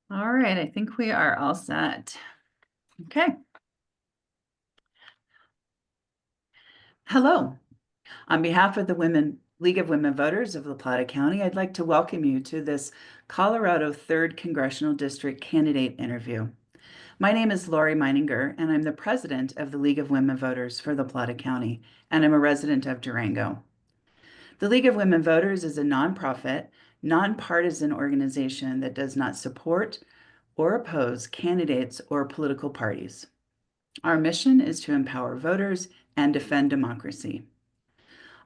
All right, I think we are all set. Okay. Hello. On behalf of the League of Women Voters of La Plata County, I'd like to welcome you to this Colorado 3rd Congressional District candidate interview. My name is Lori Meininger, and I'm the president of the League of Women Voters for La Plata County, and I'm a resident of Durango. The League of Women Voters is a nonprofit, nonpartisan organization that does not support or oppose candidates or political parties. Our mission is to empower voters and defend democracy.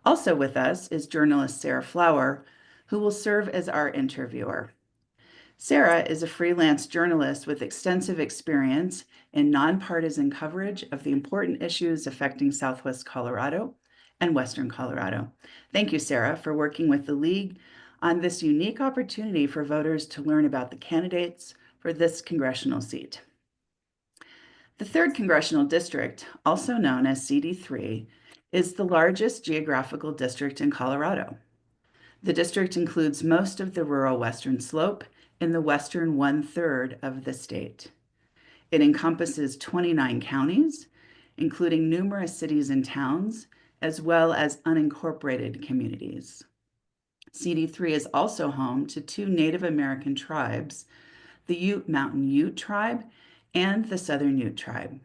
Also with us is journalist Sarah Flower, who will serve as our interviewer. Sarah is a freelance journalist with extensive experience in nonpartisan coverage of the important issues affecting Southwest Colorado and Western Colorado. Thank you, Sarah, for working with the League on this unique opportunity for voters to learn about the candidates for this congressional seat. The 3rd Congressional District, also known as CD3, is the largest geographical district in Colorado. The district includes most of the rural western slope in the western 1/3 of the state. It encompasses 29 counties, including numerous cities and towns, as well as unincorporated communities. CD3 is also home to 2 Native American tribes, the Mountain Ute tribe and the Southern Ute tribe.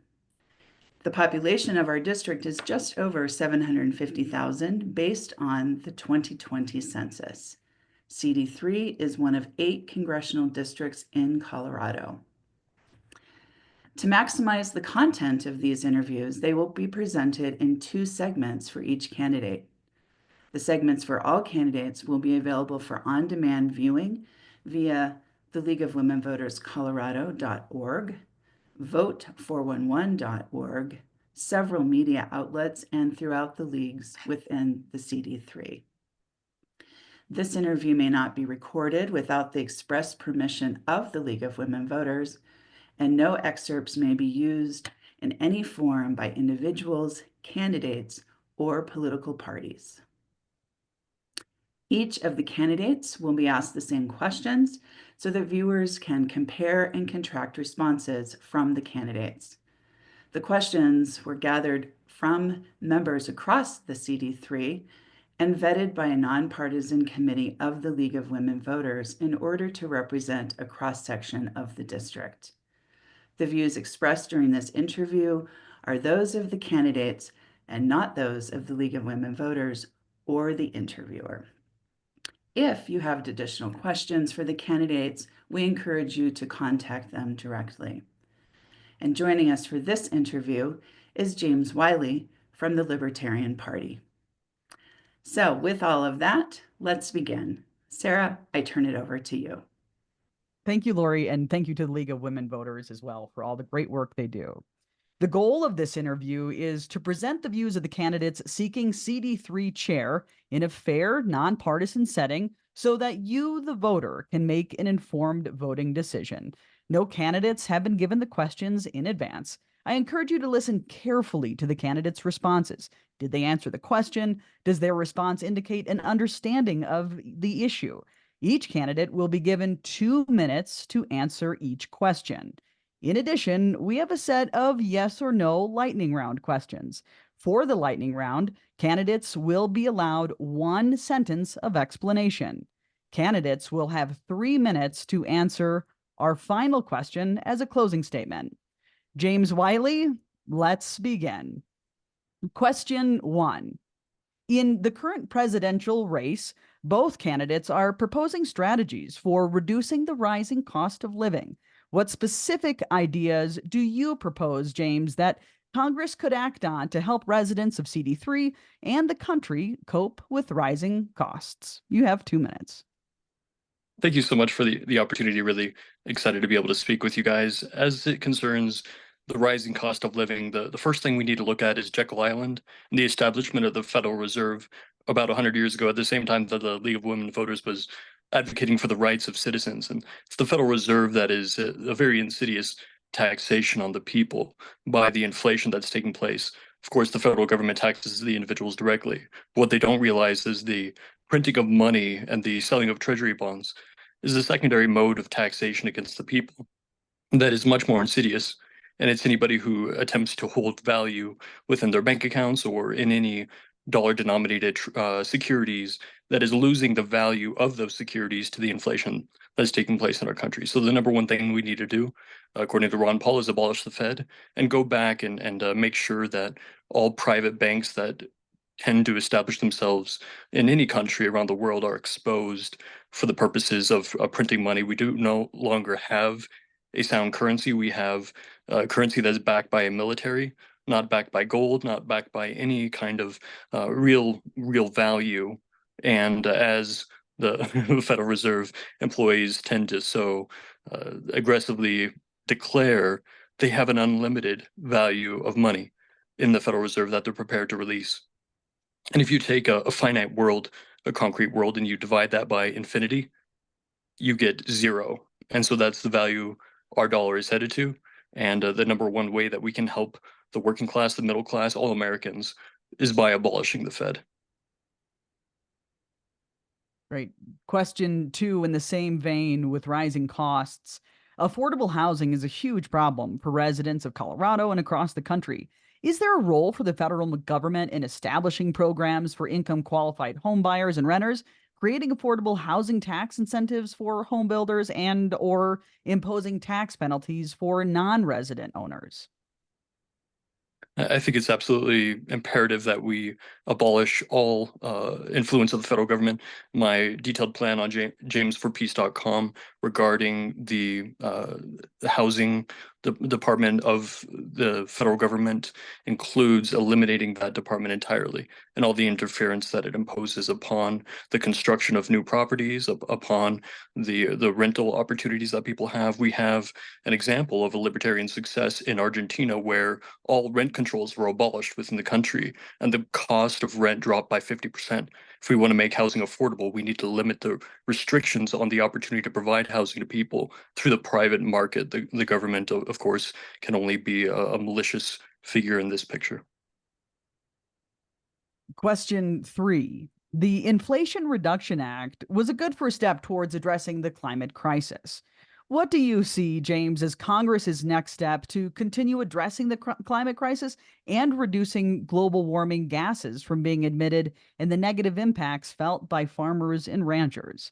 The population of our district is just over 750,000 based on the 2020 census. CD3 is one of 8 congressional districts in Colorado. To maximize the content of these interviews, they will be presented in 2 segments for each candidate. The segments for all candidates will be available for on-demand viewing via the League of Women Voters Colorado.org, vote411.org, several media outlets, and throughout the leagues within the CD3. This interview may not be recorded without the express permission of the League of Women Voters, and no excerpts may be used in any form by individuals, candidates, or political parties. Each of the candidates will be asked the same questions so that viewers can compare and contrast responses from the candidates. The questions were gathered from members across the CD3 and vetted by a nonpartisan committee of the League of Women Voters in order to represent a cross-section of the district. The views expressed during this interview are those of the candidates and not those of the League of Women Voters or the interviewer. If you have additional questions for the candidates, we encourage you to contact them directly. And joining us for this interview is James Wiley from the Libertarian Party. So with all of that, let's begin. Sarah, I turn it over to you. Thank you, Lori, and thank you to the League of Women Voters as well for all the great work they do. The goal of this interview is to present the views of the candidates seeking CD3 chair in a fair, nonpartisan setting so that you, the voter, can make an informed voting decision. No candidates have been given the questions in advance. I encourage you to listen carefully to the candidates' responses. Did they answer the question? Does their response indicate an understanding of the issue? Each candidate will be given 2 minutes to answer each question. In addition, we have a set of yes or no lightning round questions. For the lightning round, candidates will be allowed 1 sentence of explanation. Candidates will have 3 minutes to answer our final question as a closing statement. James Wiley, let's begin. Question 1. In the current presidential race, both candidates are proposing strategies for reducing the rising cost of living. What specific ideas do you propose, James, that Congress could act on to help residents of CD3 and the country cope with rising costs? You have 2 minutes. Thank you so much for the opportunity. Really excited to be able to speak with you guys. As it concerns the rising cost of living, the first thing we need to look at is Jekyll Island and the establishment of the Federal Reserve about 100 years ago, at the same time that the League of Women Voters was advocating for the rights of citizens. And it's the Federal Reserve that is a very insidious taxation on the people by the inflation that's taking place. Of course, the federal government taxes the individuals directly. What they don't realize is the printing of money and the selling of treasury bonds is a secondary mode of taxation against the people that is much more insidious. And it's anybody who attempts to hold value within their bank accounts or in any dollar-denominated securities that is losing the value of those securities to the inflation that's taking place in our country. So the number one thing we need to do, according to Ron Paul, is abolish the Fed and go back and make sure that all private banks that tend to establish themselves in any country around the world are exposed for the purposes of printing money. We do no longer have a sound currency. We have a currency that's backed by a military, not backed by gold, not backed by any kind of real value. And as the Federal Reserve employees tend to so aggressively declare, they have an unlimited value of money in the Federal Reserve that they're prepared to release. And if you take a finite world, a concrete world, and you divide that by infinity, you get zero. And so that's the value our dollar is headed to. And the number one way that we can help the working class, the middle class, all Americans is by abolishing the Fed. Right. Question 2, in the same vein with rising costs, affordable housing is a huge problem for residents of Colorado and across the country. Is there a role for the federal government in establishing programs for income qualified home buyers and renters, creating affordable housing tax incentives for home builders, and or imposing tax penalties for non-resident owners? I think it's absolutely imperative that we abolish all influence of the federal government. My detailed plan on jamesforpeace.com regarding the housing department of the federal government includes eliminating that department entirely and all the interference that it imposes upon the construction of new properties, upon the rental opportunities that people have. We have an example of a libertarian success in Argentina where all rent controls were abolished within the country and the cost of rent dropped by 50%. If we want to make housing affordable, we need to limit the restrictions on the opportunity to provide housing to people through the private market. The government, of course, can only be a malicious figure in this picture. Question 3. The Inflation Reduction Act was a good first step towards addressing the climate crisis. What do you see, James, as Congress's next step to continue addressing the climate crisis and reducing global warming gases from being emitted and the negative impacts felt by farmers and ranchers?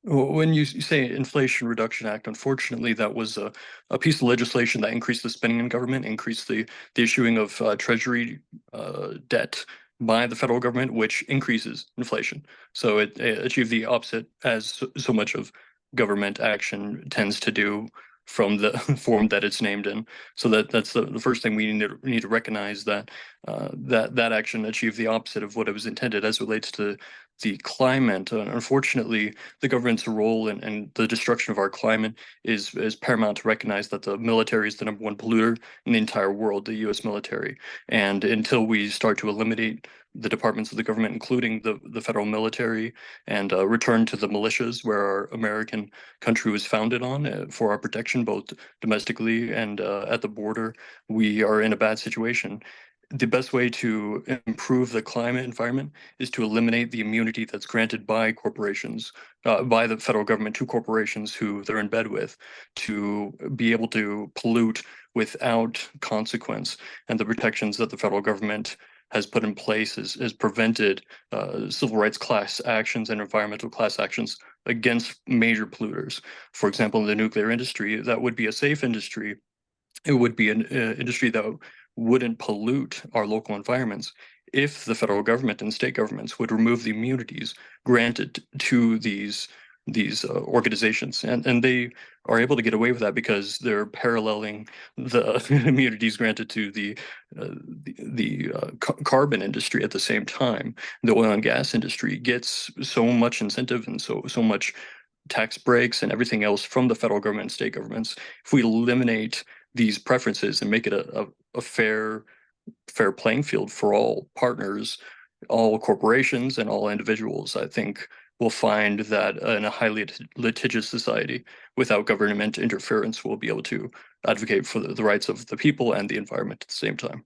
When you say Inflation Reduction Act, unfortunately, that was a piece of legislation that increased the spending in government, increased the issuing of treasury debt by the federal government, which increases inflation. So it achieved the opposite, as so much of government action tends to do from the form that it's named in. So that's the first thing we need to recognize, that that action achieved the opposite of what it was intended as relates to the climate. Unfortunately, the government's role in the destruction of our climate is paramount to recognize that the military is the number one polluter in the entire world, the U.S. military. And until we start to eliminate the departments of the government, including the federal military, and return to the militias where our American country was founded on for our protection, both domestically and at the border, we are in a bad situation. The best way to improve the climate environment is to eliminate the immunity that's granted by corporations, by the federal government to corporations who they're in bed with, to be able to pollute without consequence. And the protections that the federal government has put in place has prevented civil rights class actions and environmental class actions against major polluters. For example, in the nuclear industry, that would be a safe industry. It would be an industry that wouldn't pollute our local environments if the federal government and state governments would remove the immunities granted to these organizations, and they are able to get away with that because they're paralleling the immunities granted to the carbon industry at the same time. The oil and gas industry gets so much incentive and so much tax breaks and everything else from the federal government and state governments. If we eliminate these preferences and make it a fair playing field for all partners, all corporations and all individuals, I think we'll find that in a highly litigious society, without government interference, we'll be able to advocate for the rights of the people and the environment at the same time.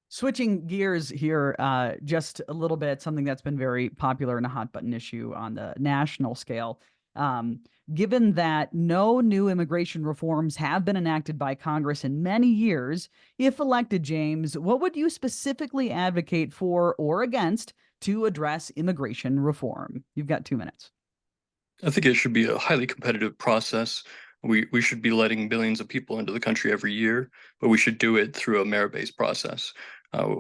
Switching gears here, just a little bit, something that's been very popular and a hot button issue on the national scale. Um, Given that no new immigration reforms have been enacted by Congress in many years, if elected, James, what would you specifically advocate for or against to address immigration reform? You've got 2 minutes. I think it should be a highly competitive process. We should be letting billions of people into the country every year, but we should do it through a merit-based process.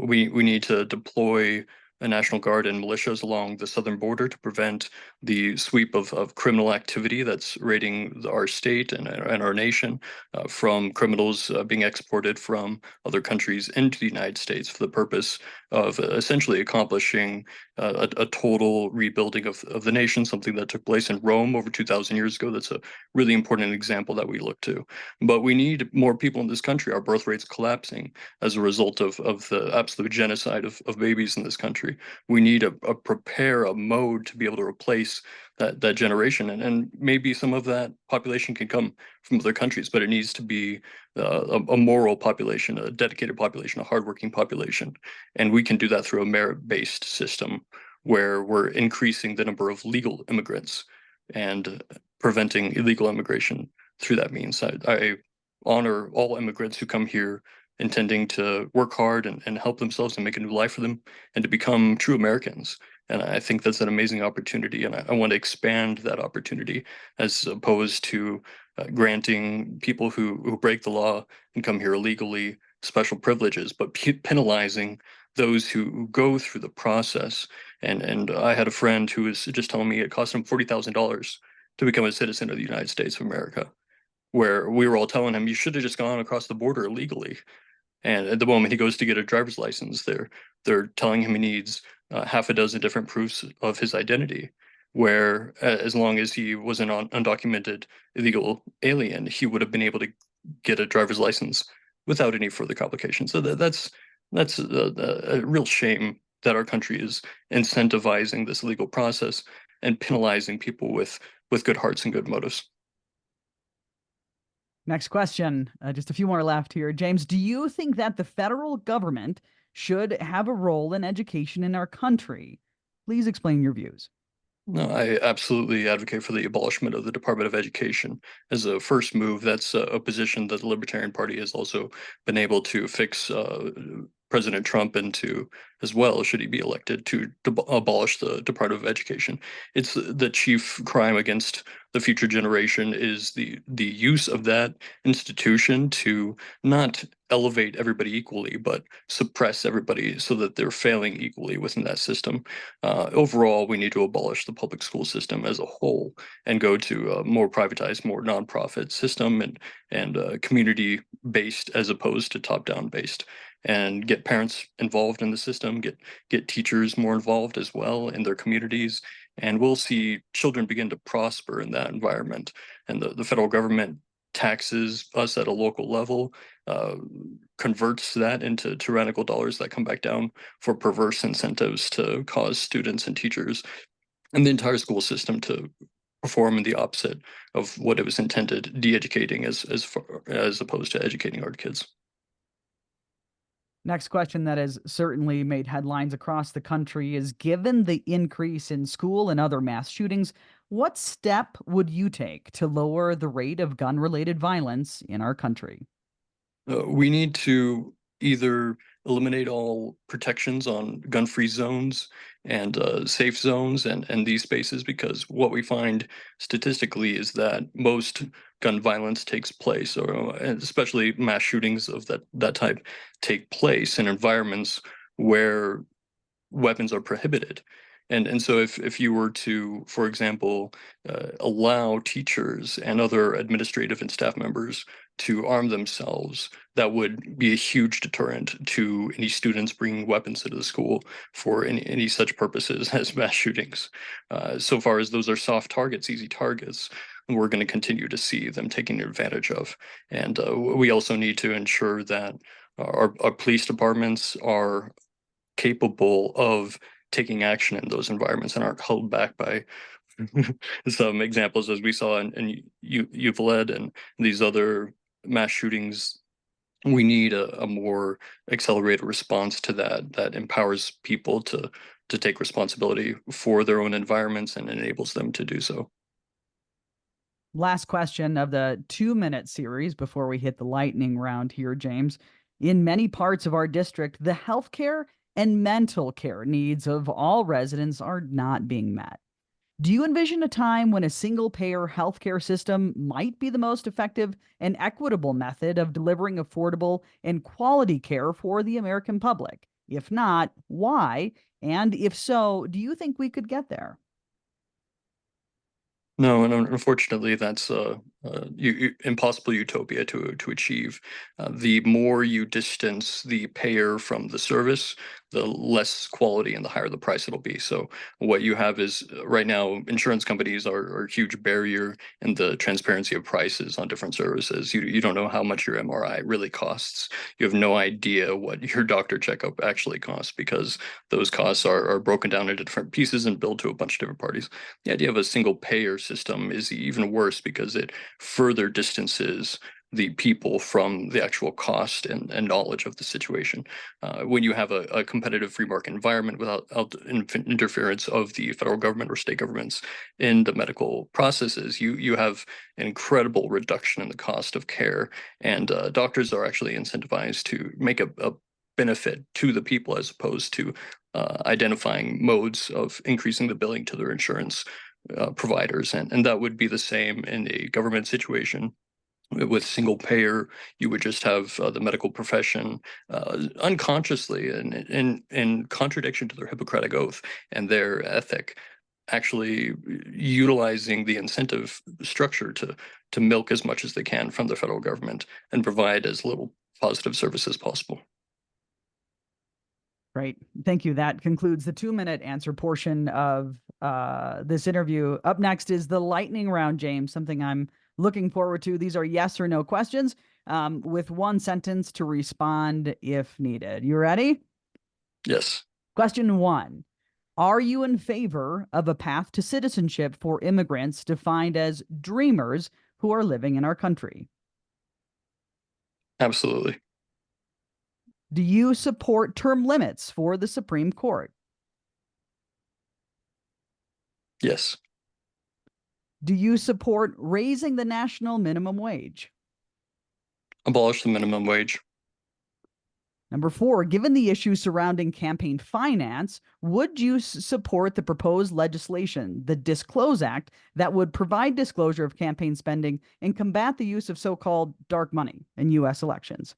We need to deploy a National Guard and militias along the southern border to prevent the sweep of criminal activity that's raiding our state and our nation from criminals being exported from other countries into the United States for the purpose of essentially accomplishing a total rebuilding of the nation, something that took place in Rome over 2,000 years ago. That's a really important example that we look to. But we need more people in this country. Our birth rate's collapsing as a result of the absolute genocide of babies in this country. We need prepare a mode to be able to replace that generation. And maybe some of that population can come from other countries, but it needs to be a moral population, a dedicated population, a hardworking population. And we can do that through a merit-based system where we're increasing the number of legal immigrants and preventing illegal immigration through that means. I honor all immigrants who come here intending to work hard and help themselves and make a new life for them and to become true Americans. And I think that's an amazing opportunity, and I want to expand that opportunity as opposed to granting people who break the law and come here illegally special privileges, but penalizing those who go through the process. And I had a friend who was just telling me it cost him $40,000 to become a citizen of the United States of America, where we were all telling him you should have just gone across the border illegally. And at the moment he goes to get a driver's license, they're telling him he needs half a dozen different proofs of his identity. Where as long as he was an undocumented illegal alien, he would have been able to get a driver's license without any further complications. So that's a real shame that our country is incentivizing this legal process and penalizing people with good hearts and good motives. Next question. Just a few more left here. James, do you think that the federal government should have a role in education in our country? Please explain your views. No, I absolutely advocate for the abolishment of the Department of Education as a first move. That's a position that the Libertarian Party has also been able to fix President Trump into as well, should he be elected, to abolish the Department of Education. It's the chief crime against the future generation is the use of that institution to not elevate everybody equally, but suppress everybody so that they're failing equally within that system. Overall, we need to abolish the public school system as a whole and go to a more privatized, more nonprofit system and community based as opposed to top down based, and get parents involved in the system, get teachers more involved as well in their communities, and we'll see children begin to prosper in that environment. And the federal government taxes us at a local level, converts that into tyrannical dollars that come back down for perverse incentives to cause students and teachers and the entire school system to perform in the opposite of what it was intended, de-educating as opposed to educating our kids. Next question that has certainly made headlines across the country is, given the increase in school and other mass shootings, what step would you take to lower the rate of gun-related violence in our country? We need to either eliminate all protections on gun-free zones and safe zones and these spaces, because what we find statistically is that most gun violence takes place, or and especially mass shootings of that type, take place in environments where weapons are prohibited. And so if you were to, for example, allow teachers and other administrative and staff members to arm themselves, that would be a huge deterrent to any students bringing weapons into the school for any such purposes as mass shootings. So far as those are soft targets, easy targets, we're going to continue to see them taken advantage of. And we also need to ensure that our police departments are capable of taking action in those environments and aren't held back by some examples as we saw in Euclid and these other mass shootings we need a more accelerated response to that empowers people to take responsibility for their own environments and enables them to do so. Last question of the 2-minute series before we hit the lightning round here, James. In many parts of our district, the healthcare and mental care needs of all residents are not being met. Do you envision a time when a single payer healthcare system might be the most effective and equitable method of delivering affordable and quality care for the American public? If not, why? And if so, do you think we could get there? No, and unfortunately, that's impossible utopia to achieve. The more you distance the payer from the service, the less quality and the higher the price it'll be. So what you have is right now, insurance companies are a huge barrier in the transparency of prices on different services. You don't know how much your MRI really costs. You have no idea what your doctor checkup actually costs because those costs are broken down into different pieces and billed to a bunch of different parties. The idea of a single payer system is even worse because it further distances the people from the actual cost and knowledge of the situation. When you have a competitive free market environment without interference of the federal government or state governments in the medical processes, you have an incredible reduction in the cost of care, and doctors are actually incentivized to make a benefit to the people as opposed to identifying modes of increasing the billing to their insurance providers. And that would be the same in a government situation. With single payer, you would just have the medical profession unconsciously and in contradiction to their Hippocratic oath and their ethic, actually utilizing the incentive structure to milk as much as they can from the federal government and provide as little positive service as possible. Great. Thank you. That concludes the 2-minute answer portion of this interview. Up next is the lightning round, James, something I'm looking forward to. These are yes or no questions with one sentence to respond if needed. You ready? Yes. Question 1. Are you in favor of a path to citizenship for immigrants defined as dreamers who are living in our country? Absolutely. Do you support term limits for the Supreme Court? Yes. Do you support raising the national minimum wage? Abolish the minimum wage. Number 4, given the issues surrounding campaign finance, would you support the proposed legislation, the Disclose Act, that would provide disclosure of campaign spending and combat the use of so-called dark money in U.S. elections?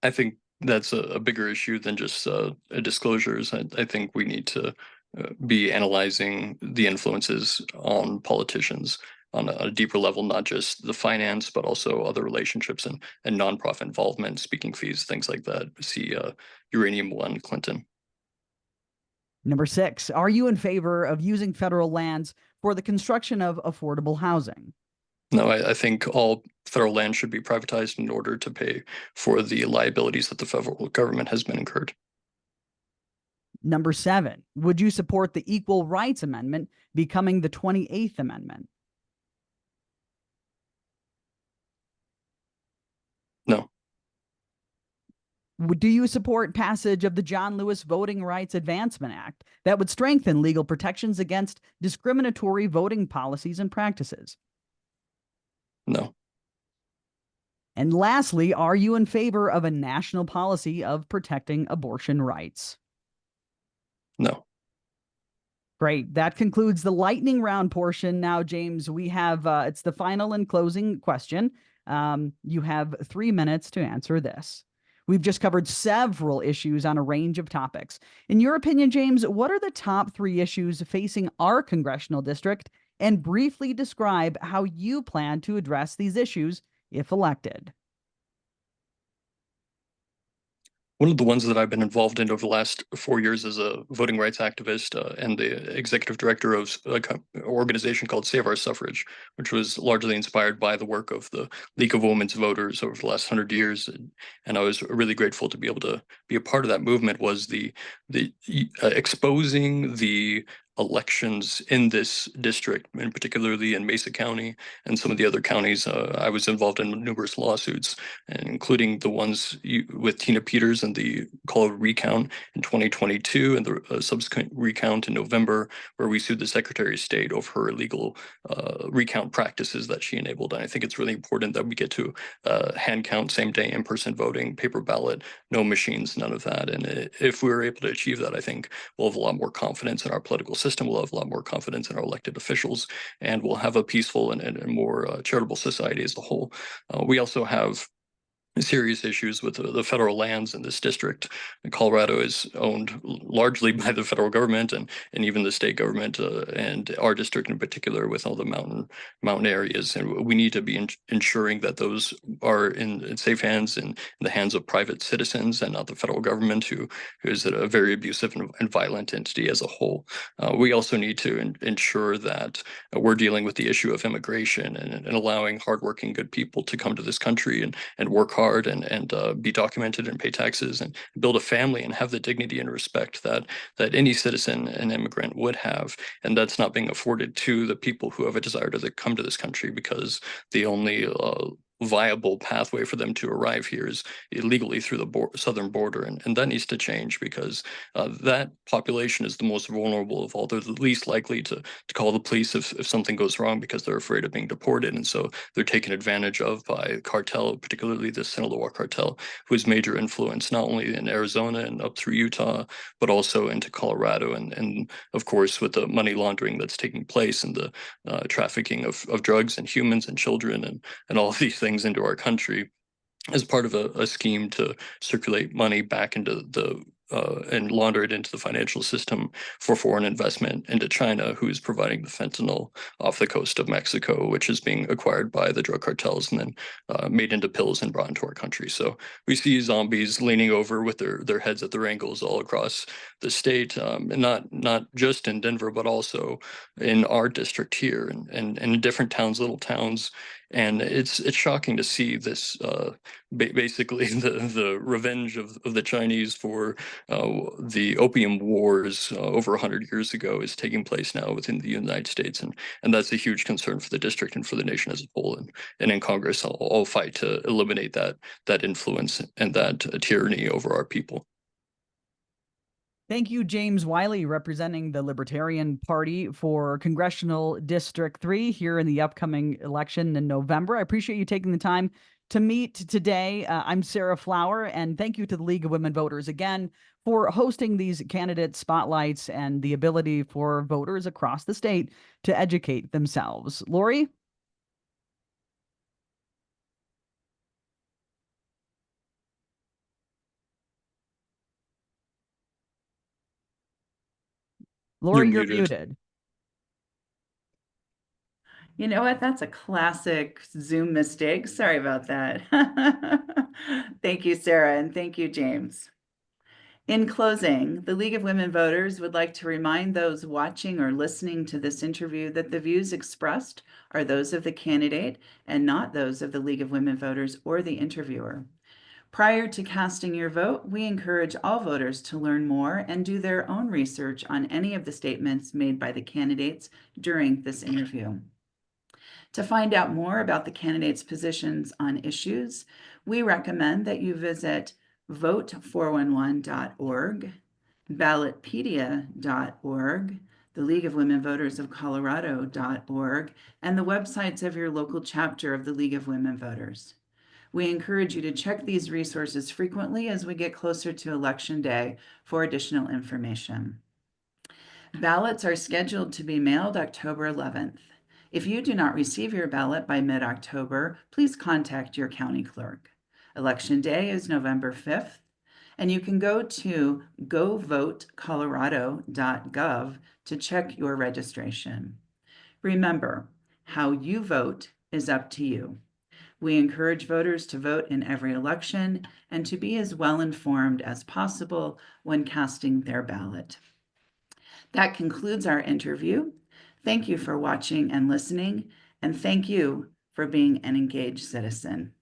I think that's a bigger issue than just disclosures. I think we need to be analyzing the influences on politicians on a deeper level, not just the finance, but also other relationships and nonprofit involvement, speaking fees, things like that. See Uranium One Clinton. Number 6, are you in favor of using federal lands for the construction of affordable housing? No, I think all federal land should be privatized in order to pay for the liabilities that the federal government has been incurred. Number 7, would you support the Equal Rights Amendment becoming the 28th Amendment? No. Do you support passage of the John Lewis Voting Rights Advancement Act that would strengthen legal protections against discriminatory voting policies and practices? No. And lastly, are you in favor of a national policy of protecting abortion rights? No. Great. That concludes the lightning round portion. Now, James, we have it's the final and closing question. You have 3 minutes to answer this. We've just covered several issues on a range of topics. In your opinion, James, what are the top 3 issues facing our congressional district? And briefly describe how you plan to address these issues if elected. One of the ones that I've been involved in over the last 4 years as a voting rights activist and the executive director of an organization called Save Our Suffrage, which was largely inspired by the work of the League of Women's Voters over the last 100 years. And I was really grateful to be able to be a part of that movement, was the exposing the elections in this district, and particularly in Mesa County and some of the other counties. I was involved in numerous lawsuits, and including the ones with Tina Peters and the called recount in 2022 and the subsequent recount in November, where we sued the Secretary of State over her illegal recount practices that she enabled. And I think it's really important that we get to hand count, same day, in-person voting, paper ballot, no machines, none of that. And if we're able to achieve that, I think we'll have a lot more confidence in our political system. We'll have a lot more confidence in our elected officials, and we'll have a peaceful and more charitable society as a whole. We also have serious issues with the federal lands in this district. Colorado is owned largely by the federal government and even the state government, and our district in particular with all the mountain areas. And we need to be ensuring that those are in safe hands, in the hands of private citizens and not the federal government, who is a very abusive and violent entity as a whole. We also need to ensure that we're dealing with the issue of immigration and allowing hardworking, good people to come to this country and work hard and be documented and pay taxes and build a family and have the dignity and respect that any citizen and immigrant would have. And that's not being afforded to the people who have a desire to come to this country, because the only viable pathway for them to arrive here is illegally through the southern border, and that needs to change, because that population is the most vulnerable of all. They're the least likely to call the police if something goes wrong, because they're afraid of being deported, and so they're taken advantage of by cartel, particularly the Sinaloa cartel, who has major influence not only in Arizona and up through Utah, but also into Colorado, and of course with the money laundering that's taking place and the trafficking of drugs and humans and children and all of these things into our country as part of a scheme to circulate money back into the and launder it into the financial system for foreign investment into China, who is providing the fentanyl off the coast of Mexico, which is being acquired by the drug cartels and then made into pills and brought into our country. So we see zombies leaning over with their heads at their ankles all across the state, and not just in Denver, but also in our district here and in different towns, little towns. And it's shocking to see this basically the revenge of the Chinese for the opium wars over 100 years ago is taking place now within the United States, and that's a huge concern for the district and for the nation as a whole. And in Congress, I'll fight to eliminate that influence and that tyranny over our people. Thank you, James Wiley, representing the Libertarian Party for Congressional District 3 here in the upcoming election in November. I appreciate you taking the time to meet today. I'm Sarah Flower, and thank you to the League of Women Voters again for hosting these candidate spotlights and the ability for voters across the state to educate themselves. Lori? Lori, you're muted. You know what? That's a classic Zoom mistake. Sorry about that. Thank you, Sarah, and thank you, James. In closing, the League of Women Voters would like to remind those watching or listening to this interview that the views expressed are those of the candidate and not those of the League of Women Voters or the interviewer. Prior to casting your vote, we encourage all voters to learn more and do their own research on any of the statements made by the candidates during this interview. To find out more about the candidates' positions on issues, we recommend that you visit vote411.org, ballotpedia.org, the League of Women Voters of Colorado.org, and the websites of your local chapter of the League of Women Voters. We encourage you to check these resources frequently as we get closer to Election Day for additional information. Ballots are scheduled to be mailed October 11th. If you do not receive your ballot by mid-October, please contact your county clerk. Election Day is November 5th, and you can go to govotecolorado.gov to check your registration. Remember, how you vote is up to you. We encourage voters to vote in every election and to be as well informed as possible when casting their ballot. That concludes our interview. Thank you for watching and listening, and thank you for being an engaged citizen.